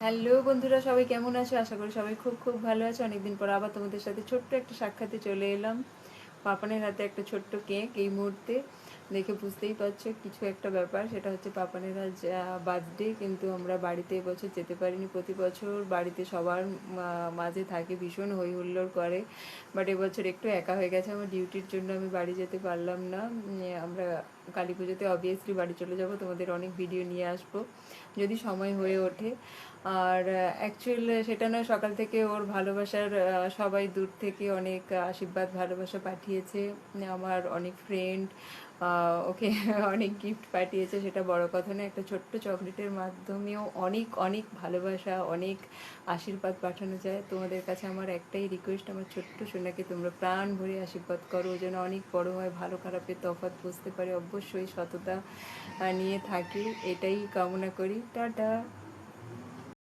Hello বন্ধুরা, সবাই কেমন আছো? আশা করি সবাই খুব খুব ভালো আছো। অনেকদিন পর আবার তোমাদের সাথে ছোট্ট একটা সাক্ষাতে চলে এলাম। পাপানের হাতে একটা ছোট্ট কেক এই মুহূর্তে দেখে বুঝতেই পারছো কিছু একটা ব্যাপার, সেটা হচ্ছে পাপানের আজ বার্থডে। কিন্তু আমরা বাড়িতে এবছর যেতে পারিনি। প্রতি বছর বাড়িতে সবার মাঝে থাকে, ভীষণ হই হুল্লোড় করে। বাট এবছর একটু একা হয়ে গেছে, আমার ডিউটির জন্য আমি বাড়ি যেতে পারলাম না। আমরা কালী পুজোতে অবভিয়াসলি বাড়ি চলে যাব, তোমাদের অনেক ভিডিও নিয়ে আসবো যদি সময় হয়ে ওঠে। আর অ্যাকচুয়াল সেটা নয়, সকাল থেকে ওর ভালোবাসার সবাই দূর থেকে অনেক আশীর্বাদ ভালোবাসা পাঠিয়েছে। আমার অনেক ফ্রেন্ড ওকে অনেক গিফট পাঠিয়েছে, সেটা বড় কথা নয়। একটা ছোট্ট চকলেটের মাধ্যমেও অনেক অনেক ভালোবাসা, অনেক আশীর্বাদ পাঠানো যায়। তোমাদের কাছে আমার একটাই রিকোয়েস্ট, আমার ছোট্ট সোনাকে তোমরা প্রাণ ভরে আশীর্বাদ করো, ও যেন অনেক বড় হয়, ভালো খারাপের তফাৎ বুঝতে পারে, অবশ্যই সততা নিয়ে থাকি, এটাই কামনা করি। টাটা।